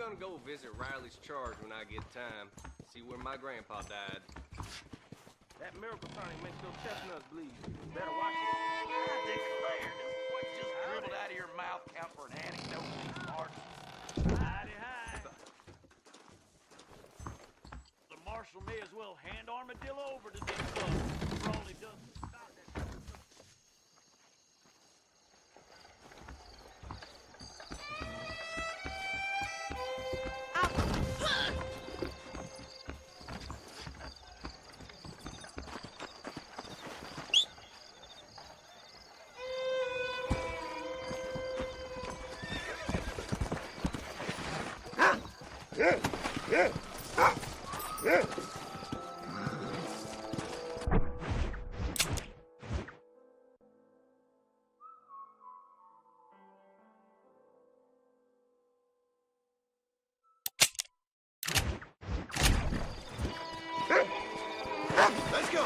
gonna go visit Riley's charge when I get time. See where my grandpa died. That miracle tonic makes those chestnuts bleed. Better watch it. I declare, this what just dribbled out of your mouth count for an anecdote in these parts. Howdy, hi. The marshal may as well hand Armadillo over to this club for all he does is stop that. Let's go!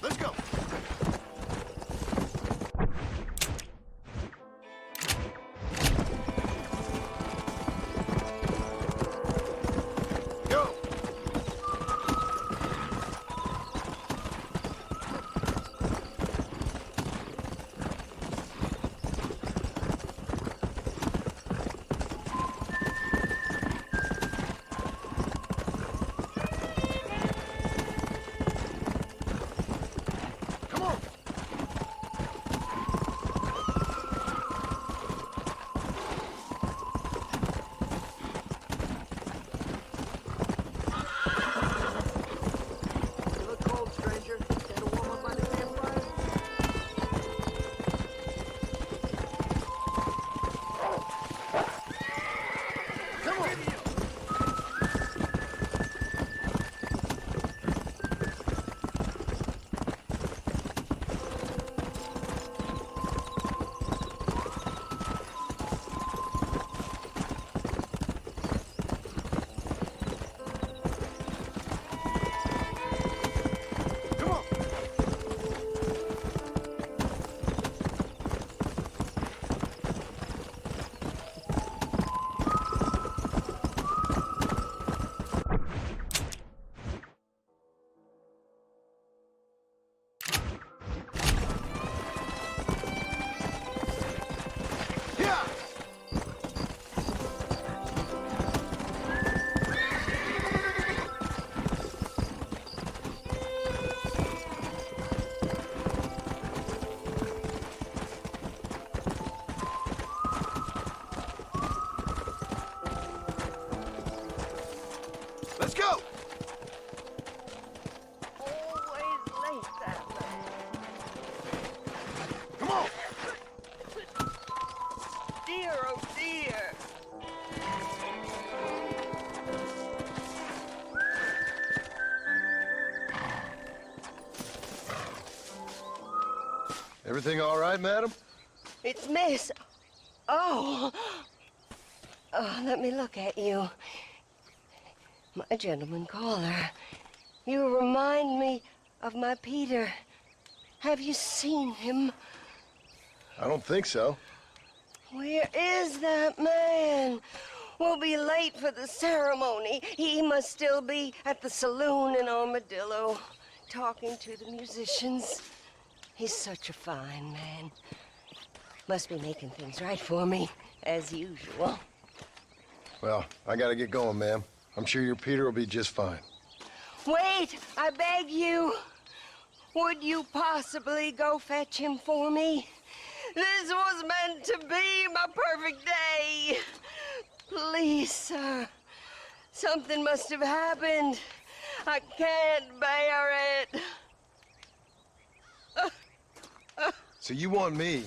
Let's go! Everything all right, madam? It's Miss. Oh. Oh, let me look at you. My gentleman caller. You remind me of my Peter. Have you seen him? I don't think so. Where is that man? We'll be late for the ceremony. He must still be at the saloon in Armadillo, talking to the musicians. He's such a fine man. Must be making things right for me, as usual. Well, I gotta get going, ma'am. I'm sure your Peter will be just fine. Wait, I beg you. Would you possibly go fetch him for me? This was meant to be my perfect day. Please, sir. Something must have happened. I can't bear it. So you want me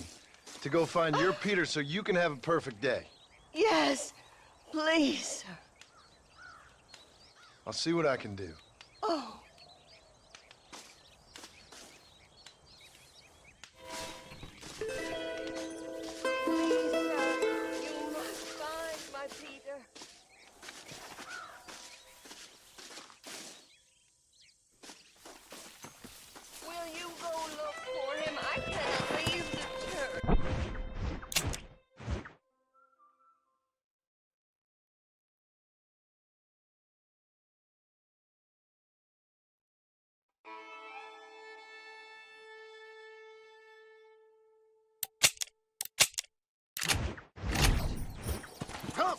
to go find your Peter so you can have a perfect day? Yes, please, sir. I'll see what I can do. Oh. Please, sir, you must find my Peter. Will you go look for him? I can't leave the church. Come!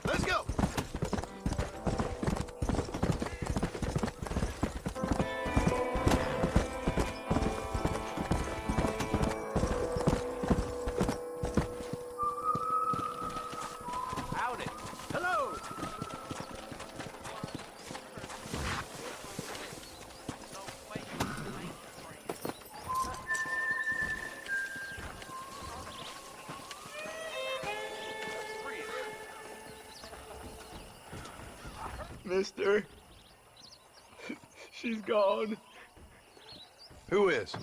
Let's go! Howdy. Hello. Mister, she's gone. Who is?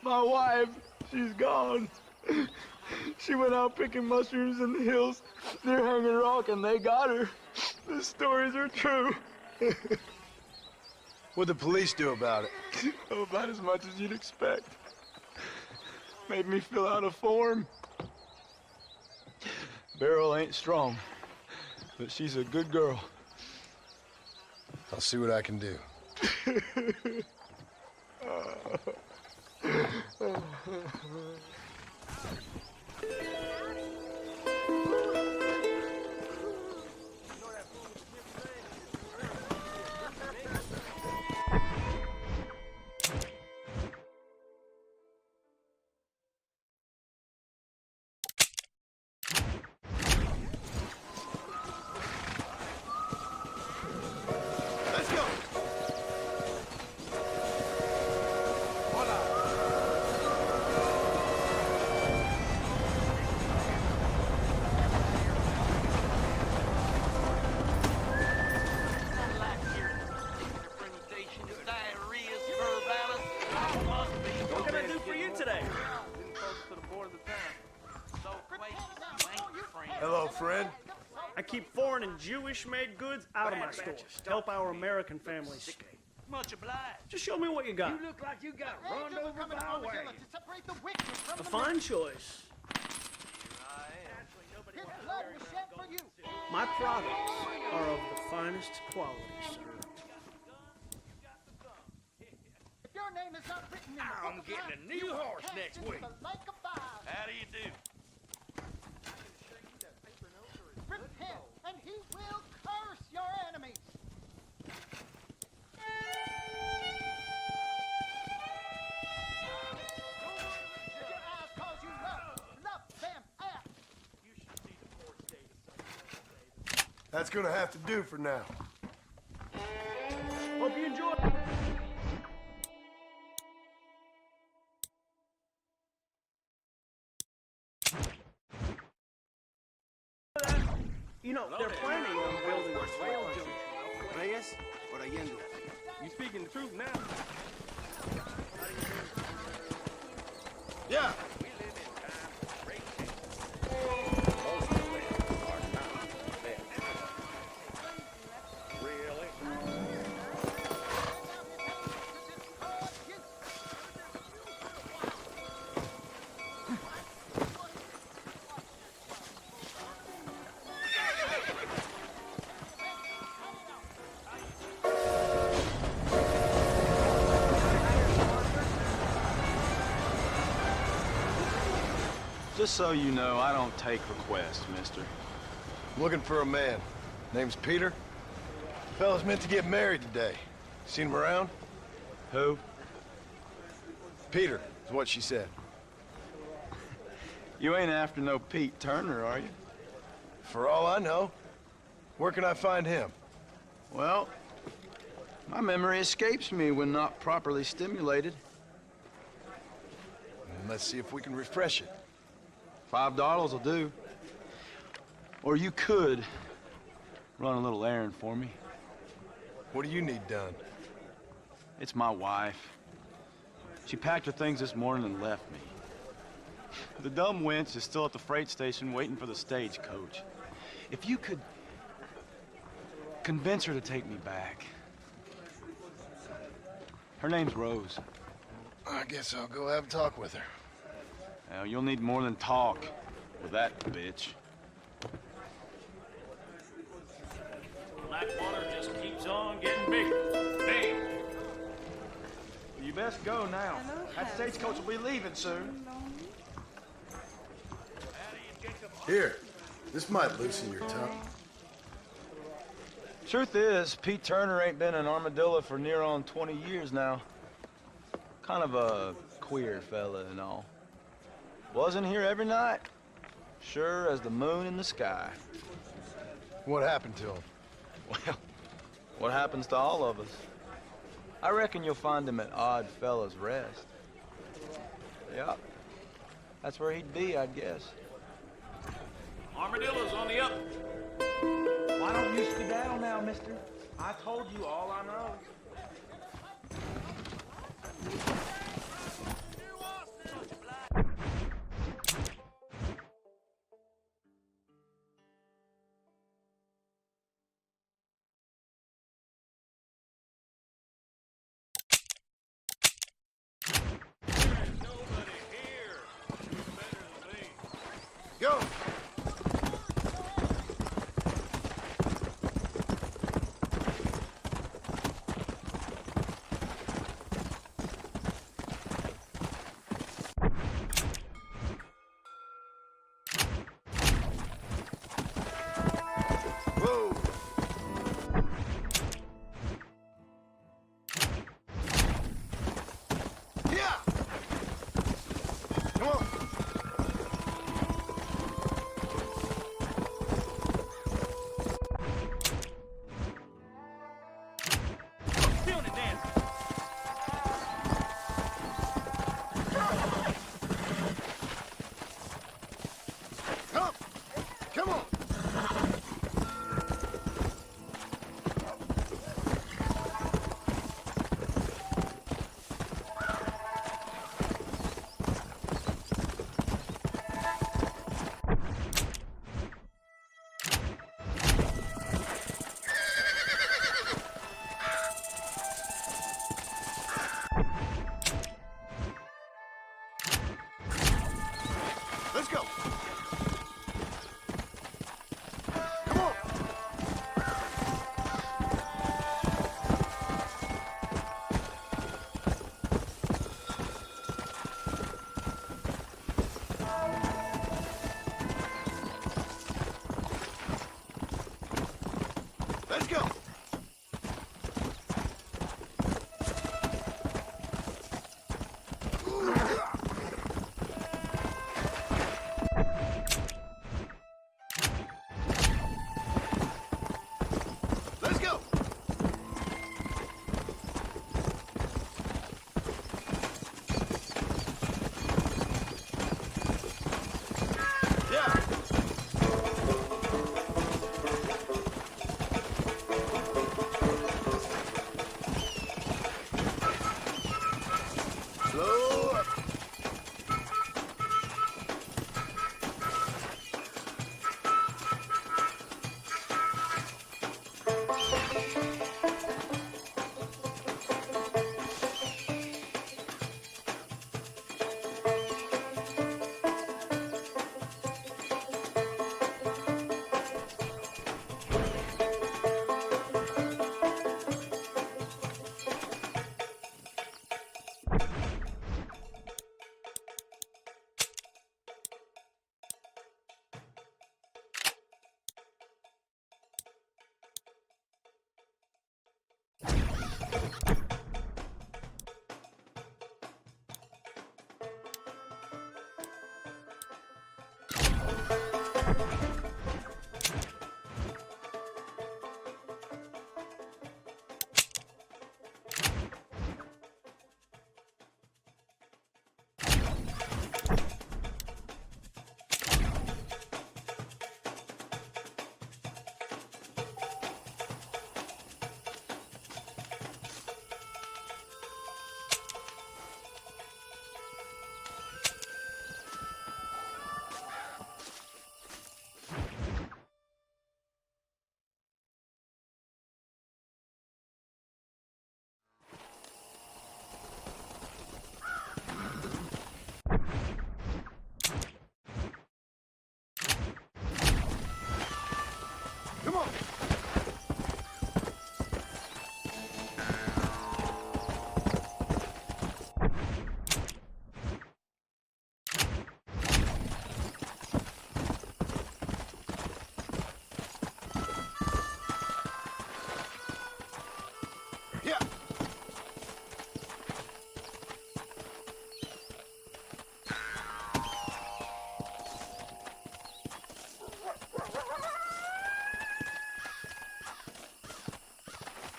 My wife, she's gone. She went out picking mushrooms in the hills near Hanging Rock and they got her. The stories are true. What'd the police do about it? Oh, about as much as you'd expect. Made me fill out a form. Beryl ain't strong, but she's a good girl. I'll see what I can do. Let's go! What can I do for you today? Hello, friend. I keep foreign and Jewish-made goods out of my stores to help our American families stay. Much obliged. Just show me what you got. You look like you got run over by a wagon. A fine choice. His blood was shed for you. My products are of the finest quality, sir. If your name is not written in the I'm book of getting life, a new you will horse cast next into week. the lake of fire. How do you do? Repent, and he will curse your enemies. Did your eyes cause you love them out? That's gonna have to do for now. Hope you enjoy. You know, they're planning on building a rail junction. Reyes or Allende? You speaking the truth now? Yeah. Just so you know, I don't take requests, mister. I'm looking for a man. Name's Peter. Fella's meant to get married today. Seen him around? Who? Peter, is what she said. You ain't after no Pete Turner, are you? For all I know. Where can I find him? Well, my memory escapes me when not properly stimulated. Let's see if we can refresh it. $5 will do. Or you could run a little errand for me. What do you need done? It's my wife. She packed her things this morning and left me. The dumb wench is still at the freight station waiting for the stagecoach. If you could convince her to take me back. Her name's Rose. I guess I'll go have a talk with her. Now, you'll need more than talk with that bitch. Blackwater just keeps on getting bigger. Bang! You best go now. That stagecoach will be leaving soon. Here, this might loosen your tongue. Truth is, Pete Turner ain't been in Armadillo for near on 20 years now. Kind of a queer fella and all. Wasn't here every night. Sure as the moon in the sky. What happened to him? Well, what happens to all of us? I reckon you'll find him at Odd Fella's Rest. Yeah, that's where he'd be, I'd guess. Armadillo's on the up. Why don't you skedaddle now, mister? I told you all I know. Go! Whoa! Yeah! Come on!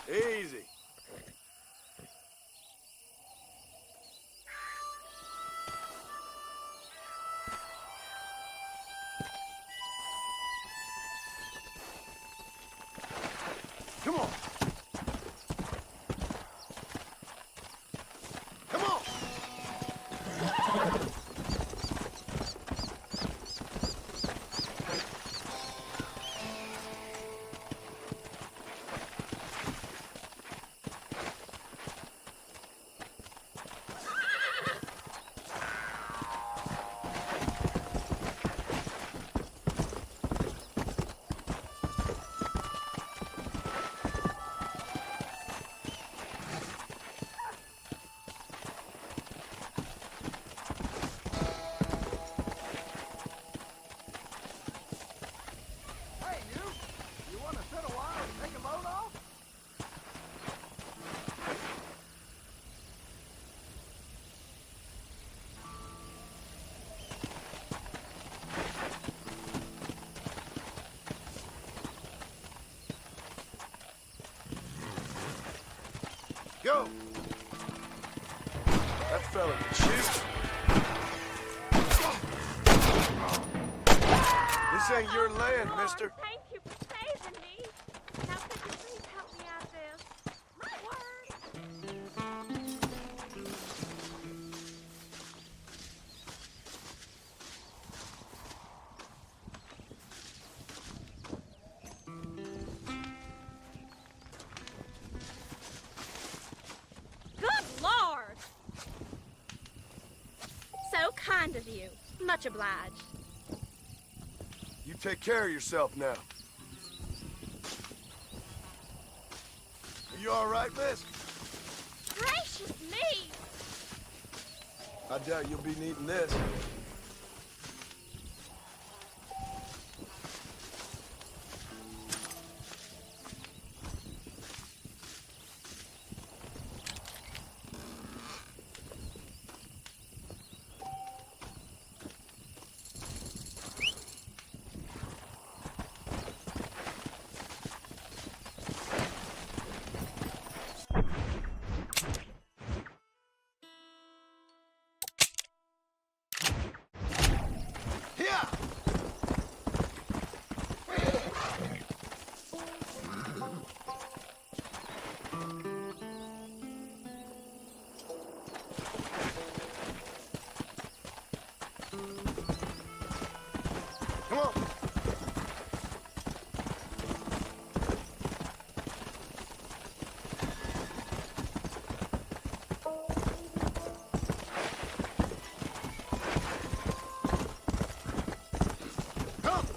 Easy. Come on. Come on. Hey, you want to sit a while and take a load off? Go. That fella can shoot. This ain't your land, mister. Thank you for saving me. Now could you please help me out of this? My word. Good Lord! So kind of you. Much obliged. You take care of yourself now. Are you all right, miss? Gracious me! I doubt you'll be needing this. Yeah! Come on! Come!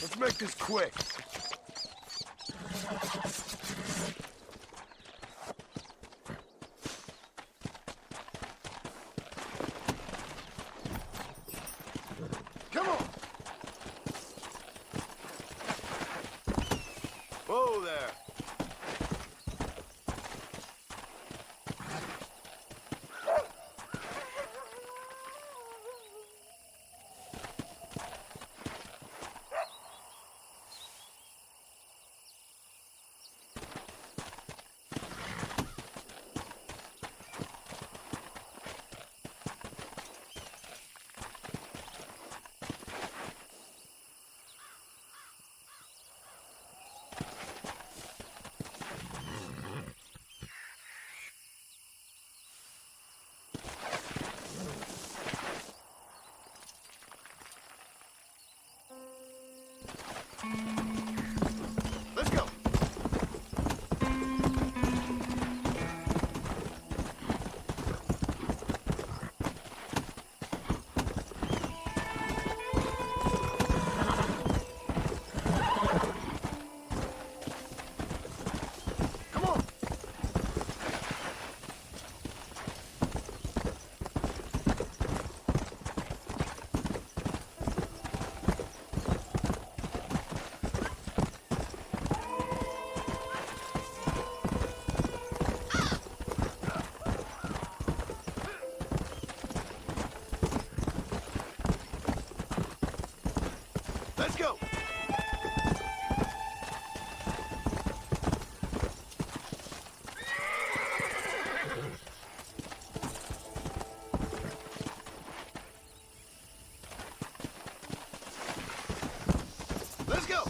Let's make this quick. Come on! Whoa there! Let's go! Let's go!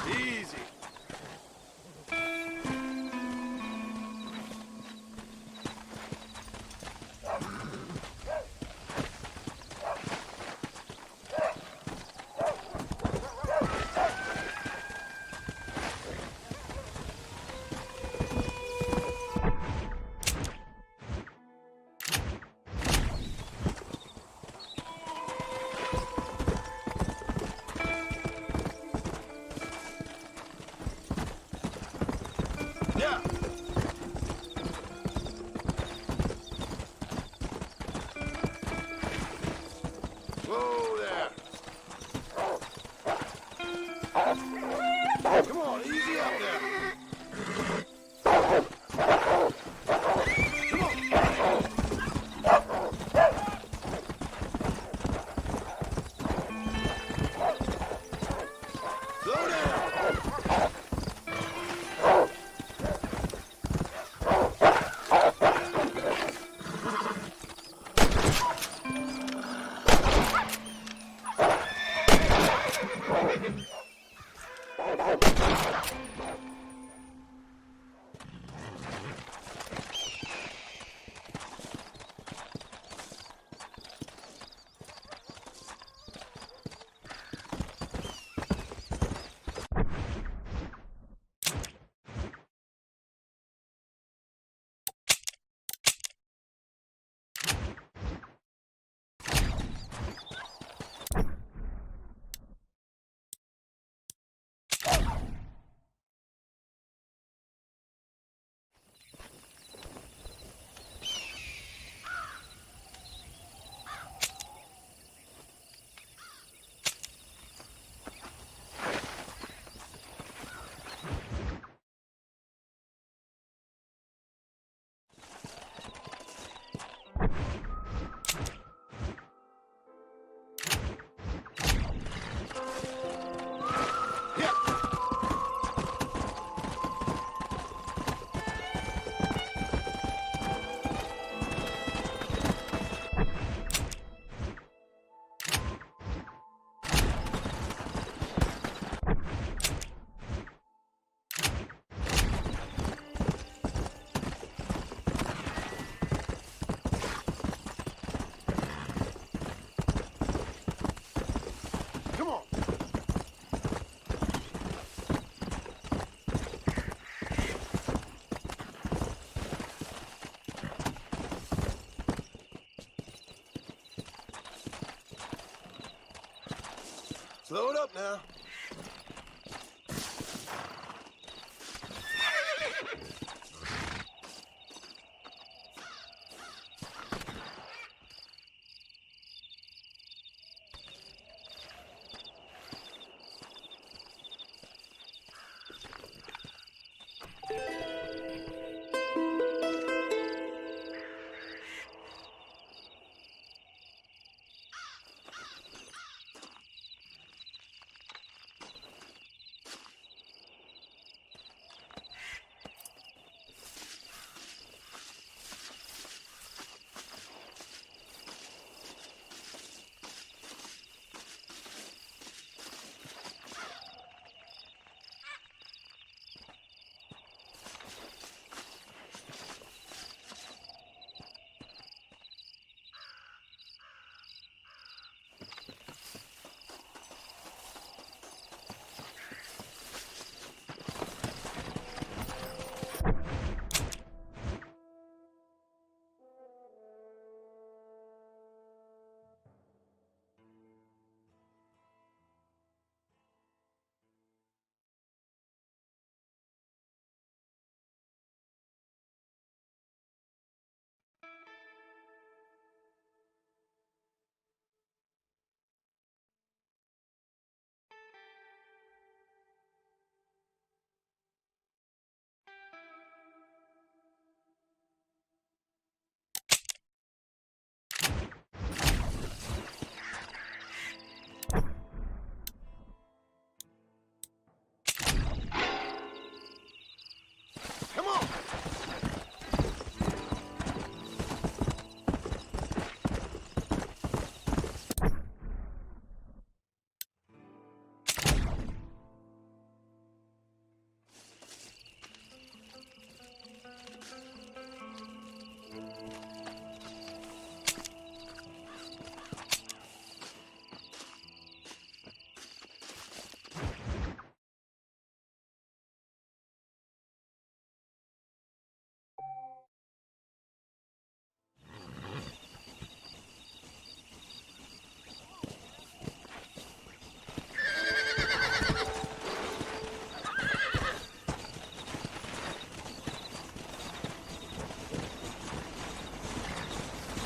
Easy. Yeah. Whoa there. Come on, easy up there. Come on. Slow down. Come on. Slow it up now.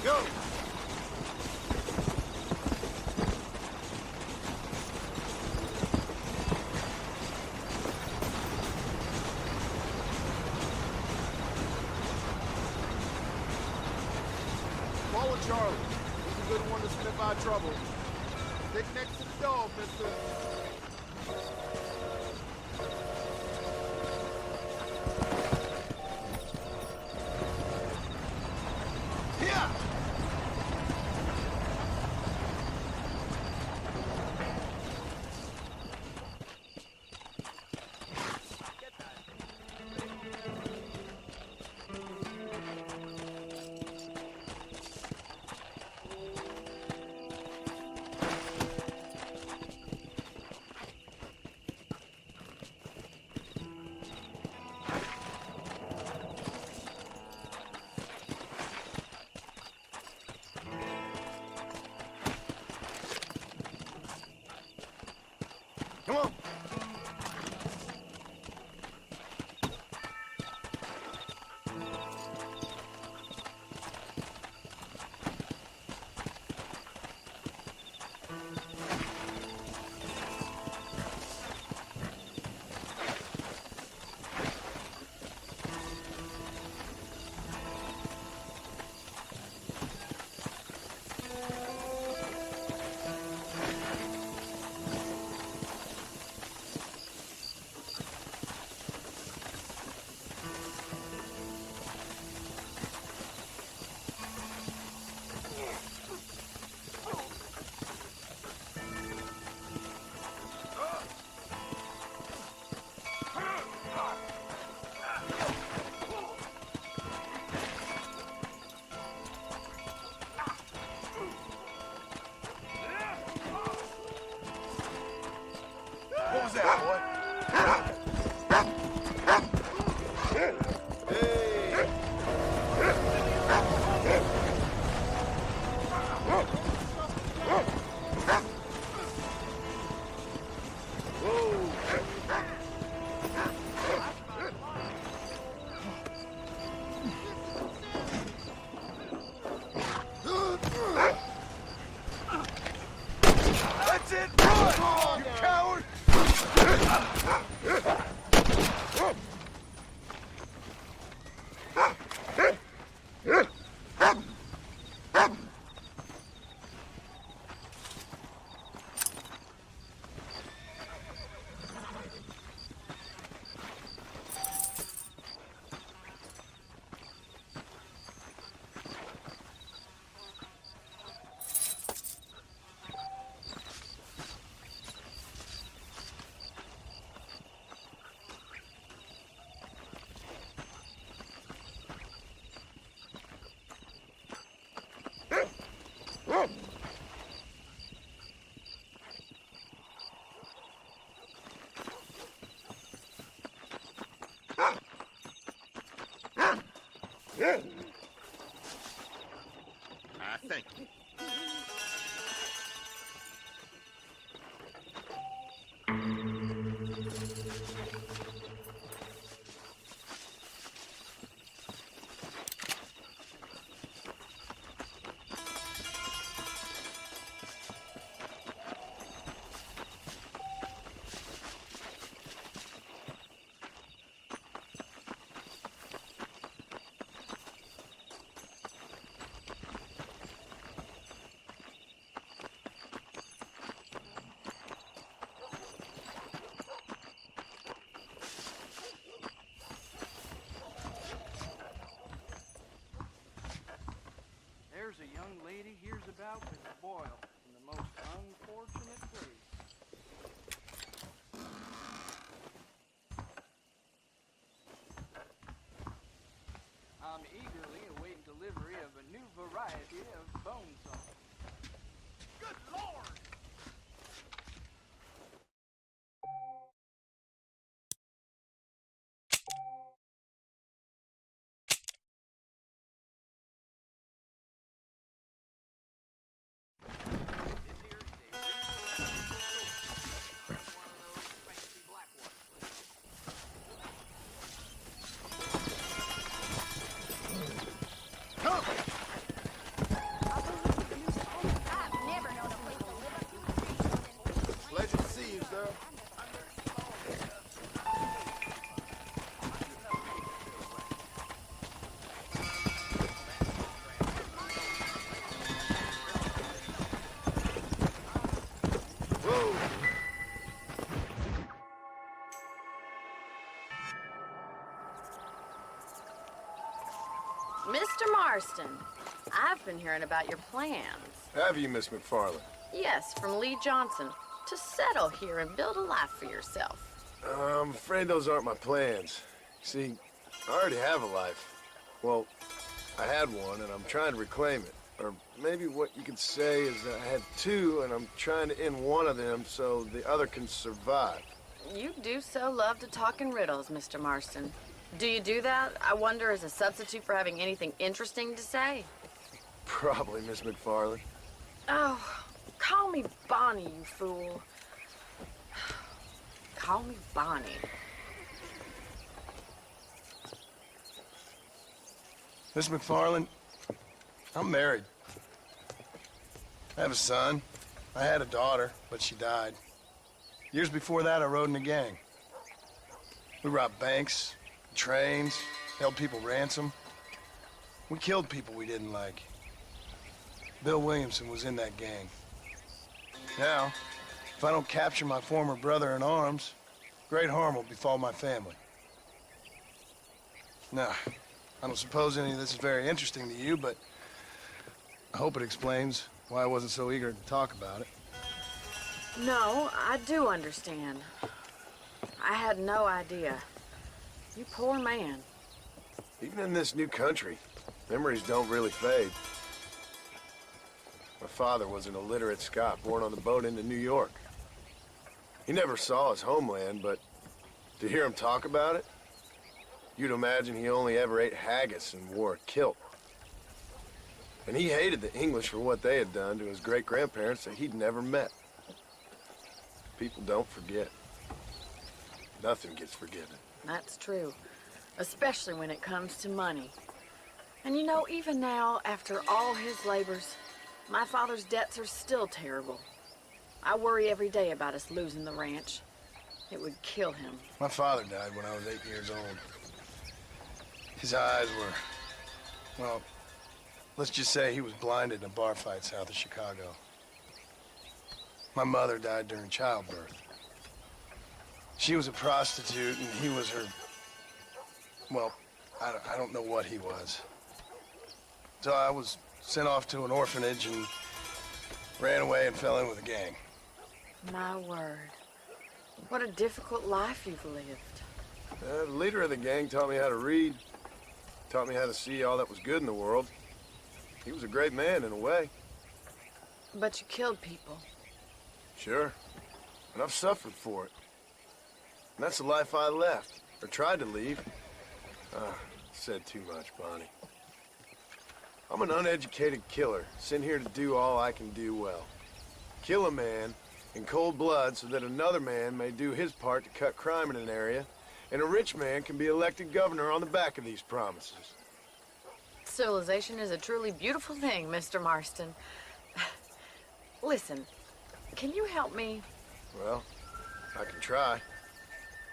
Go! Follow Charlie. He's a good one to sniff out trouble. Stick next to the dog, mister. Come on. What was that, boy? That's it! Run! You coward! Thank you. There's a young lady hears about with a boil in the most unfortunate place. I'm eagerly awaiting delivery of a new variety of bone saw. Good Lord! Marston, I've been hearing about your plans. Have you, Miss McFarland? Yes, from Lee Johnson, to settle here and build a life for yourself. I'm afraid those aren't my plans. See, I already have a life. Well, I had one, and I'm trying to reclaim it. Or maybe what you could say is that I had two, and I'm trying to end one of them so the other can survive. You do so love to talk in riddles, Mr. Marston. Do you do that, I wonder, as a substitute for having anything interesting to say? Probably, Miss McFarland. Oh, call me Bonnie, you fool. Call me Bonnie. Miss McFarland, I'm married. I have a son. I had a daughter, but she died. Years before that, I rode in a gang. We robbed banks, trains, held people ransom. We killed people we didn't like. Bill Williamson was in that gang. Now, if I don't capture my former brother in arms, great harm will befall my family. Now, I don't suppose any of this is very interesting to you, but I hope it explains why I wasn't so eager to talk about it. No, I do understand. I had no idea. You poor man. Even in this new country, memories don't really fade. My father was an illiterate Scot born on the boat into New York. He never saw his homeland, but to hear him talk about it, you'd imagine he only ever ate haggis and wore a kilt. And he hated the English for what they had done to his great-grandparents that he'd never met. People don't forget. Nothing gets forgiven. That's true, especially when it comes to money. And you know, even now, after all his labors, my father's debts are still terrible. I worry every day about us losing the ranch. It would kill him. My father died when I was 8 years old. His eyes were, well, let's just say he was blinded in a bar fight south of Chicago. My mother died during childbirth. She was a prostitute, and he was her, well, I don't know what he was. So I was sent off to an orphanage and ran away and fell in with a gang. My word. What a difficult life you've lived. The leader of the gang taught me how to read, taught me how to see all that was good in the world. He was a great man in a way. But you killed people. Sure. And I've suffered for it. And that's the life I left, or tried to leave. Said too much, Bonnie. I'm an uneducated killer, sent here to do all I can do well. Kill a man in cold blood so that another man may do his part to cut crime in an area, and a rich man can be elected governor on the back of these promises. Civilization is a truly beautiful thing, Mr. Marston. Listen, can you help me? Well, I can try.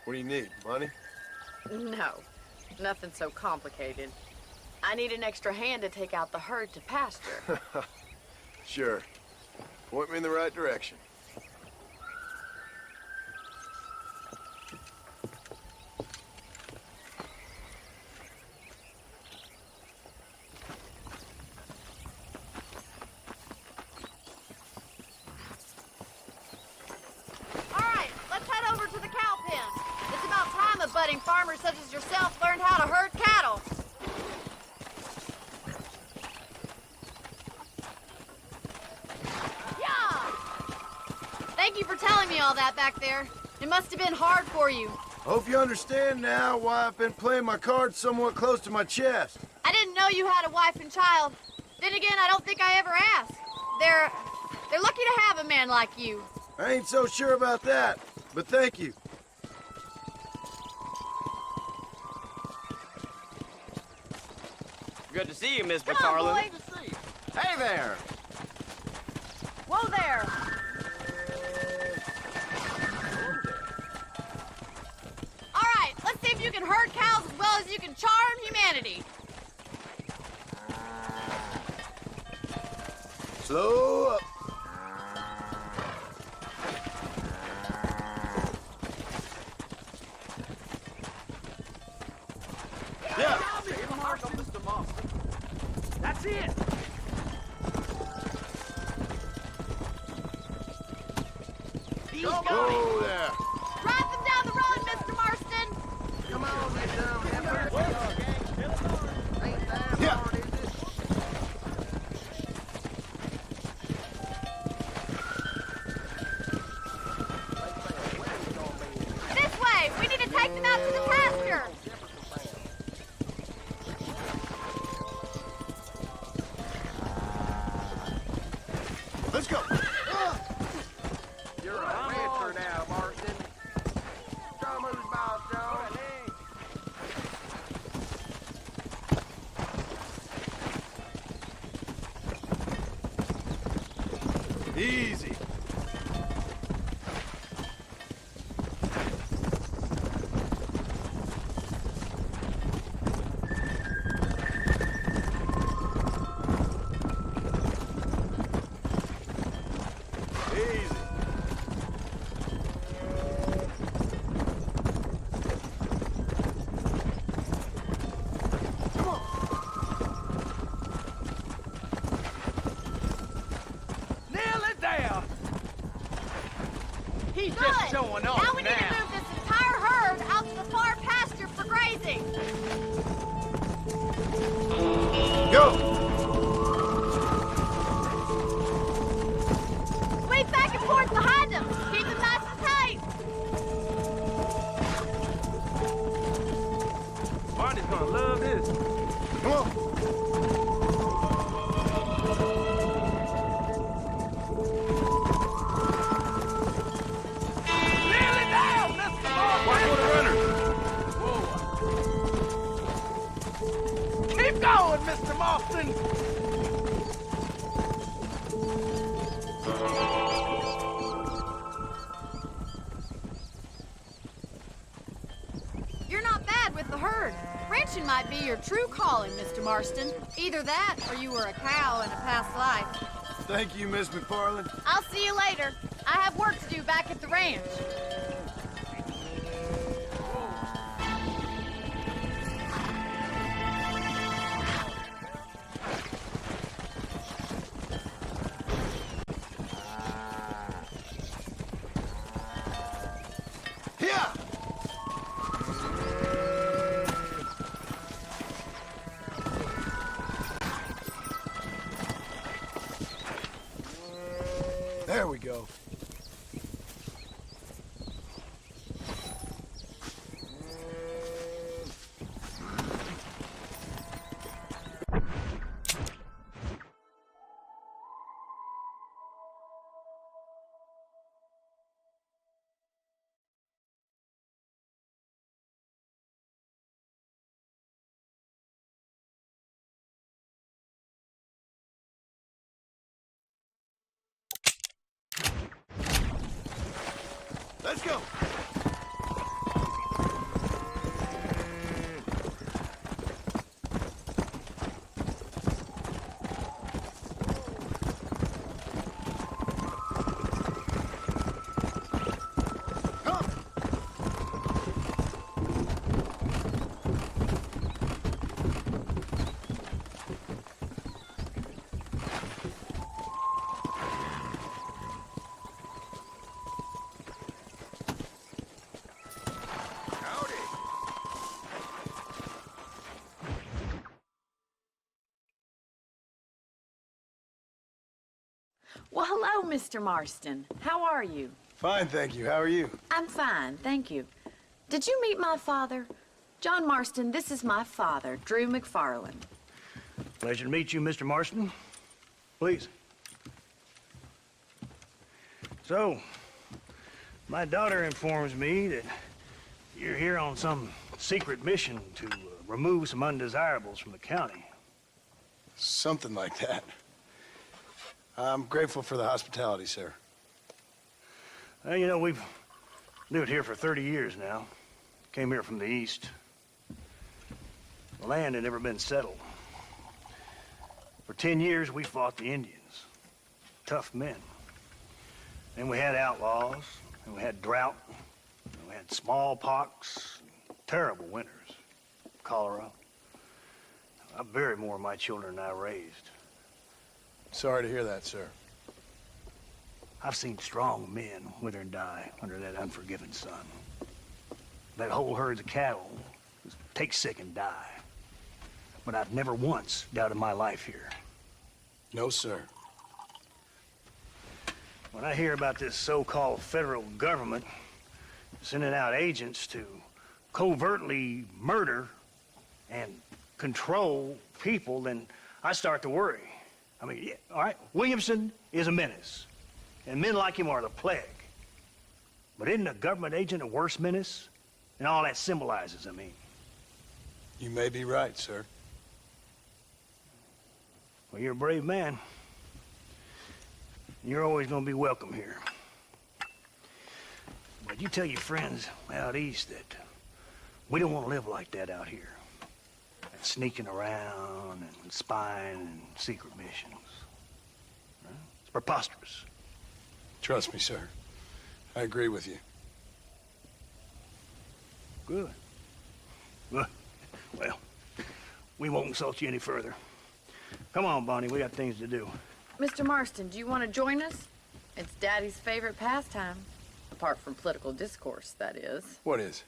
What do you need, money? No, nothing so complicated. I need an extra hand to take out the herd to pasture. Sure. Point me in the right direction. Budding farmers such as yourself learned how to herd cattle. Yeah! Thank you for telling me all that back there. It must have been hard for you. Hope you understand now why I've been playing my cards somewhat close to my chest. I didn't know you had a wife and child. Then again, I don't think I ever asked. They're lucky to have a man like you. I ain't so sure about that, but thank you. Good to see you, Miss Come on, McFarland. boy. Hey there! Whoa there! All right, let's see if you can herd cows as well as you can charm humanity. Slow up. Yeah! Mr. Marston. it! He's got it! Oh, there! Drive them down the road, Mr. Marston! Come on, you dumb heifer. Ain't that Yeah. hard, is it? This way! We need to take them out to the pasture! Let's go. You're a rancher now, Marston. Show 'em who's boss, John. Easy. Easy. Come on. Nearly there! He's Good! just showing off Now we need to move this entire herd out to the far pasture for grazing! Go. Sweep back and forth behind them! Keep them nice and tight! Marty's gonna love this. Come on. Nearly down, Mr. Marston! Watch for the runners. Keep going, Mr. Marston! You're not bad with the herd. Ranching might be your true calling, Mr. Marston. Either that, or you were a cow in a past life. Thank you, Miss McFarland. I'll see you later. I have work to do back at the ranch. Here. There we go. Let's go. Well, hello, Mr. Marston. How are you? Fine, thank you. How are you? I'm fine, thank you. Did you meet my father? John Marston, this is my father, Drew McFarland. Pleasure to meet you, Mr. Marston. Please. So, my daughter informs me that you're here on some secret mission to remove some undesirables from the county. Something like that. I'm grateful for the hospitality, sir. Well, you know, we've lived here for 30 years now. Came here from the east. The land had never been settled. For 10 years, we fought the Indians. Tough men. Then we had outlaws, and we had drought, and we had smallpox, terrible winters, cholera. I buried more of my children than I raised. Sorry to hear that, sir. I've seen strong men wither and die under that unforgiving sun. That whole herds of cattle just take sick and die. But I've never once doubted my life here. No, sir. When I hear about this so-called federal government sending out agents to covertly murder and control people, then I start to worry. I mean, yeah, all right, Williamson is a menace, and men like him are the plague. But isn't a government agent a worse menace? And all that symbolizes, I mean. You may be right, sir. Well, you're a brave man. You're always gonna be welcome here. But you tell your friends out east that we don't want to live like that out here. Sneaking around and spying and secret missions. It's preposterous. Trust me, sir. I agree with you. Good. Good. Well, we won't insult you any further. Come on, Bonnie, we got things to do. Mr. Marston, do you want to join us? It's Daddy's favorite pastime. Apart from political discourse, that is. What is?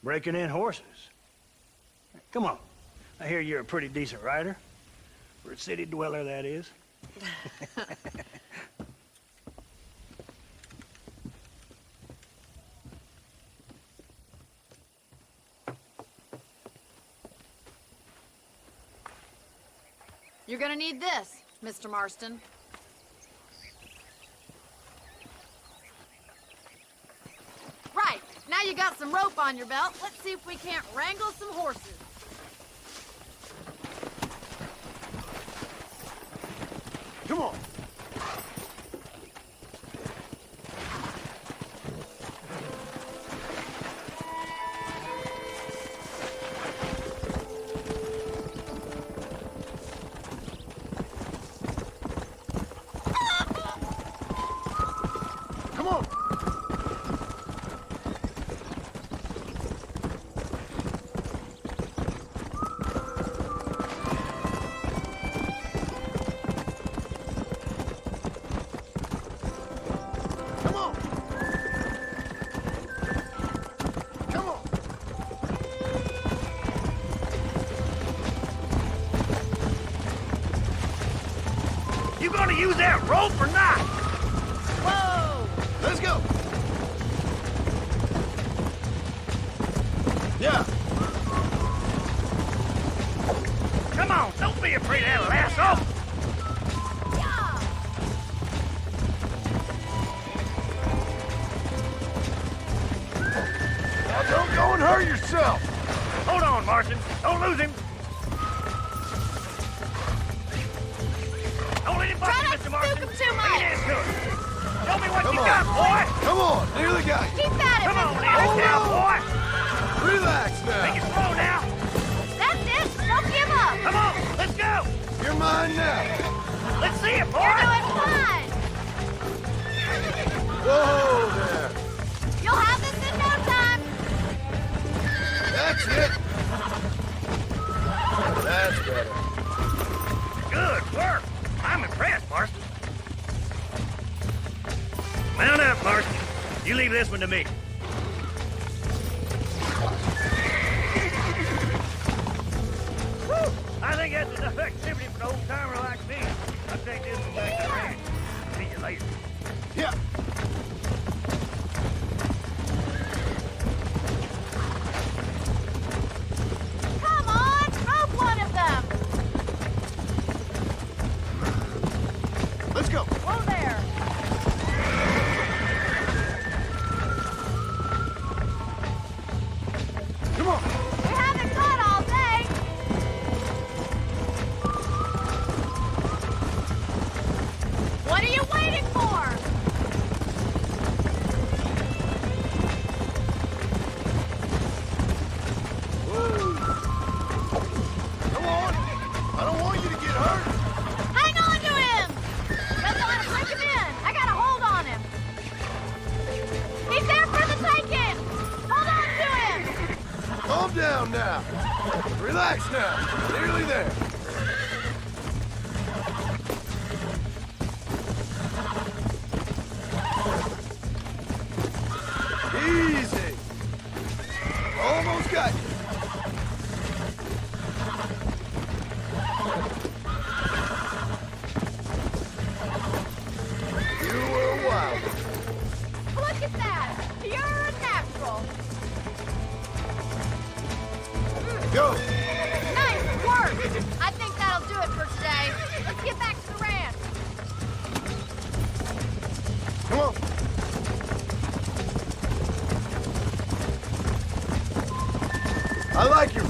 Breaking in horses. Come on. I hear you're a pretty decent rider. For a city dweller, that is. You're gonna need this, Mr. Marston. Right, now you got some rope on your belt. Let's see if we can't wrangle some horses. Come on. Come on. You gonna use that rope or not? Whoa! Let's go. Yeah. Come on, don't be afraid of that lasso. Now don't go and hurt yourself. Hold on, Marston. Don't lose him. Don't let him bust you, Mr. Marston. Too much. Show me what you got, boy. Come on, nearly got you. Keep at it, Come on, Mr. nail it Marston. down, boy. Relax now. Make it slow now. That's it. Don't give up. Come on, let's go. You're mine now. Let's see it, boy. You're doing fine. Whoa there. You'll have this in no time. That's it. That's better. Good work. I'm impressed, Marston. Mount up, Marston. You leave this one to me. Whew. I think that's enough activity for an old-timer like me. I'll take this one back to the ranch. See you later. Yeah. Come on, rope one of them. Let's go. Whoa there. Come on. We haven't got all day. What are you waiting for? Come on. I don't want you to get hurt. Hang on to him. Doesn't want to break him in. I got a hold on him. He's there for the taking. Hold on to him. Calm down now. Relax now. Nearly there.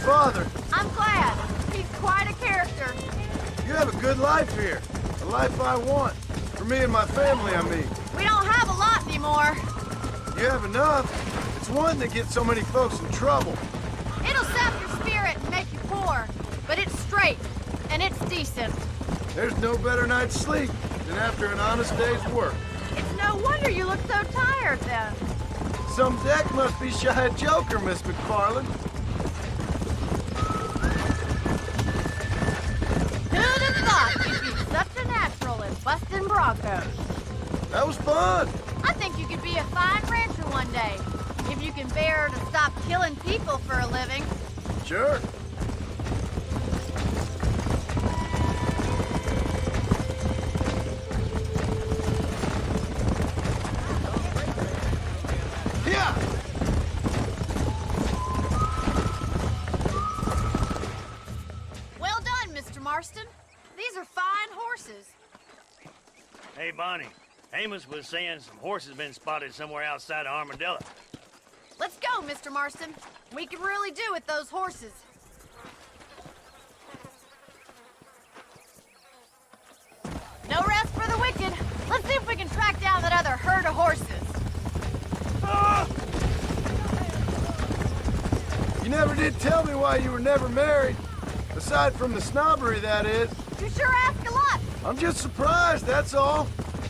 father. I'm glad. He's quite a character. You have a good life here. A life I want. For me and my family, I mean. We don't have a lot anymore. You have enough. It's one that gets so many folks in trouble. It'll sap your spirit and make you poor. But it's straight, and it's decent. There's no better night's sleep than after an honest day's work. It's no wonder you look so tired then. Some deck must be shy a joker, Miss McFarland. Who'd have thought you'd be such a natural at busting broncos? That was fun. I think you could be a fine rancher one day, if you can bear to stop killing people for a living. Sure. Yeah. Well done, Mr. Marston. These are fine horses. Hey, Bonnie. Amos was saying some horses been spotted somewhere outside of Armadillo. Let's go, Mr. Marston. We can really do with those horses. No rest for the wicked. Let's see if we can track down that other herd of horses. You never did tell me why you were never married. Aside from the snobbery, that is. You sure ask a lot. I'm just surprised, that's all.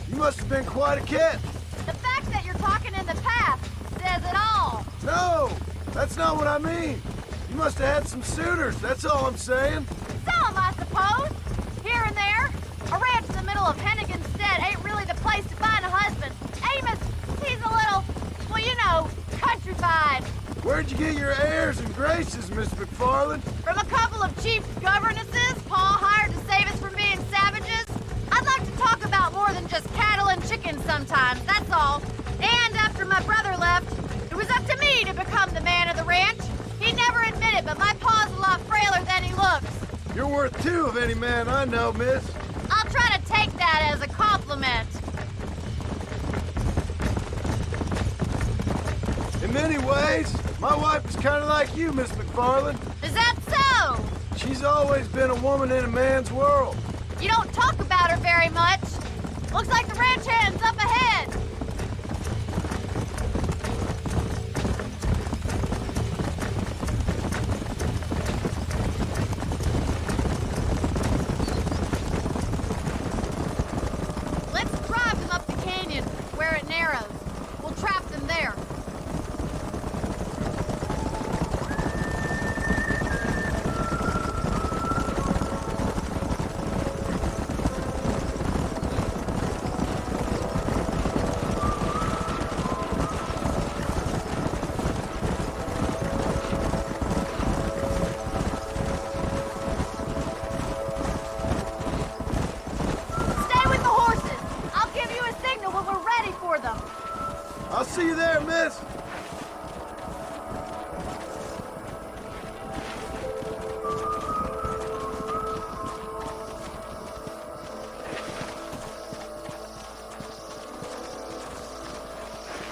You must have been quite a catch. The fact that you're talking in the past says it all. No, that's not what I mean. You must have had some suitors, that's all I'm saying. Some, I suppose. Here and there. A ranch in the middle of Hennigan's Stead ain't really the place to find a husband. Amos, he's a little, well, you know, countrified. Where'd you get your airs and graces, Miss McFarland? From a couple of cheap governesses Paul hired to save us from being savages. I'd like to talk about more than just cattle and chickens sometimes, that's all. And after my brother left, it was up to me to become the man of the ranch. He never admitted, but my paw's a lot frailer than he looks. You're worth two of any man I know, miss. I'll try to take that as a compliment. In many ways, my wife is kind of like you, Miss McFarland. Is that so? She's always been a woman in a man's world. You don't talk about her very much. Looks like the ranch hand's up ahead. Let's drive them up the canyon where it narrows. We'll trap them there. Stay with the horses. I'll give you a signal when we're ready for them. I'll see you there, miss.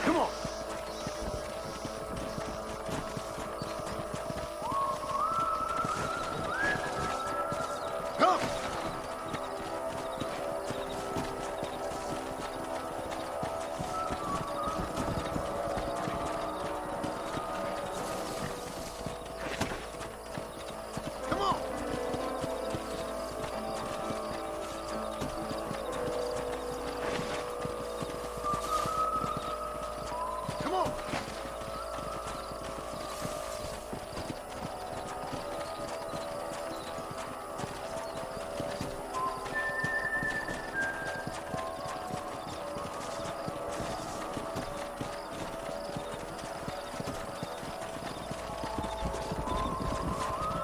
Come on. Come. Come on. Come on.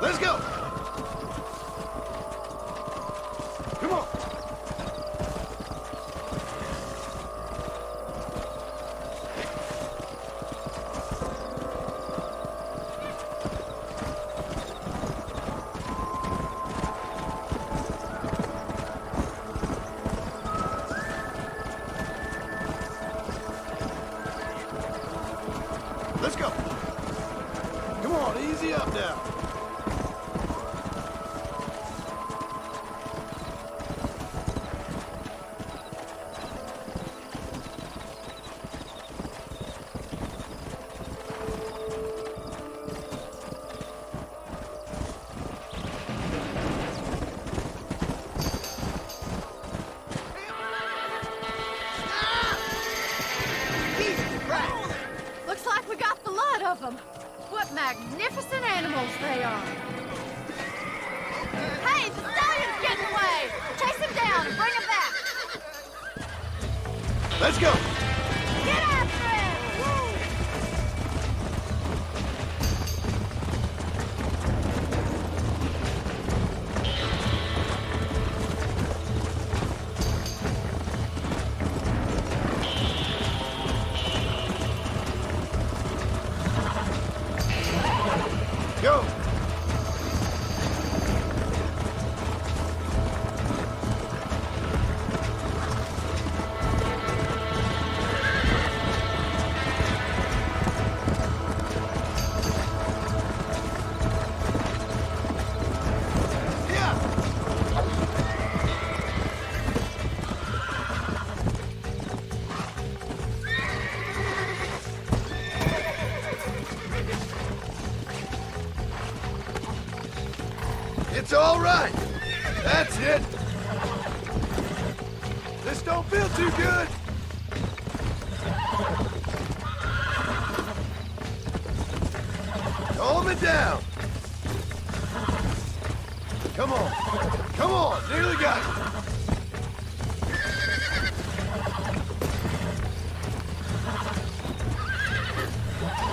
Let's go. Come on. Let's go. Come on, easy up now. them. What magnificent animals they are. Hey, the stallion's getting away! Chase him down and bring him back! Let's go! Get after it! Go! It's all right. That's it. This don't feel too good. Calm it down. Come on. Come on. Nearly got it.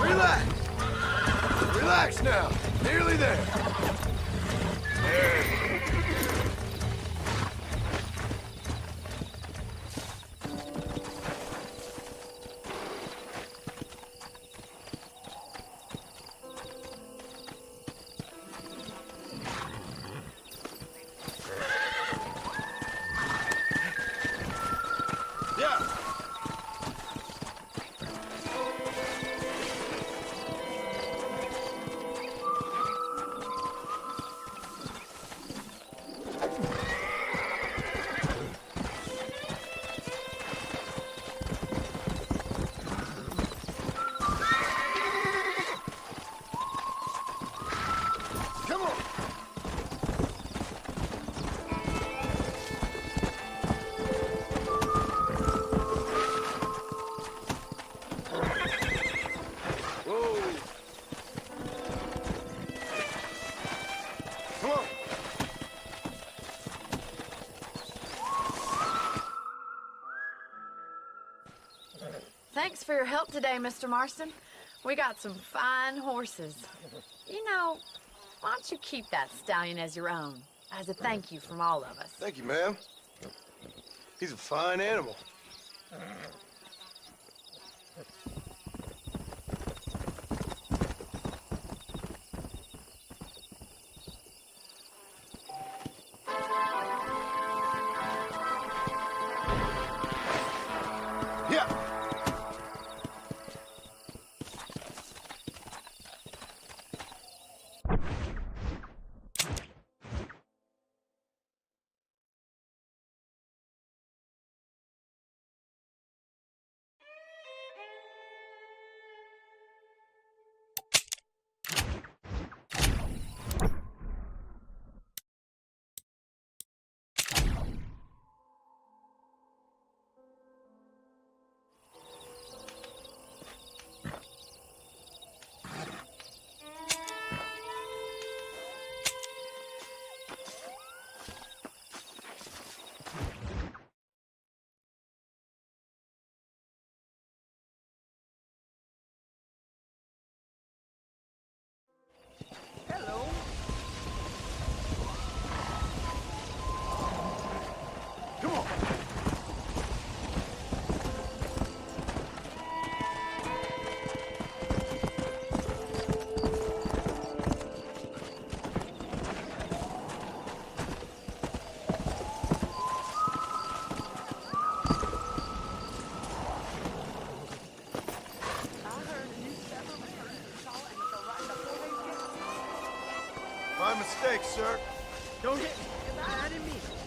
Relax. Relax now. Nearly there. Thanks for your help today, Mr. Marston. We got some fine horses. You know, why don't you keep that stallion as your own, as a thank you from all of us? Thank you, ma'am. He's a fine animal. Hello. Come on. My mistake, sir. Don't get mad at me.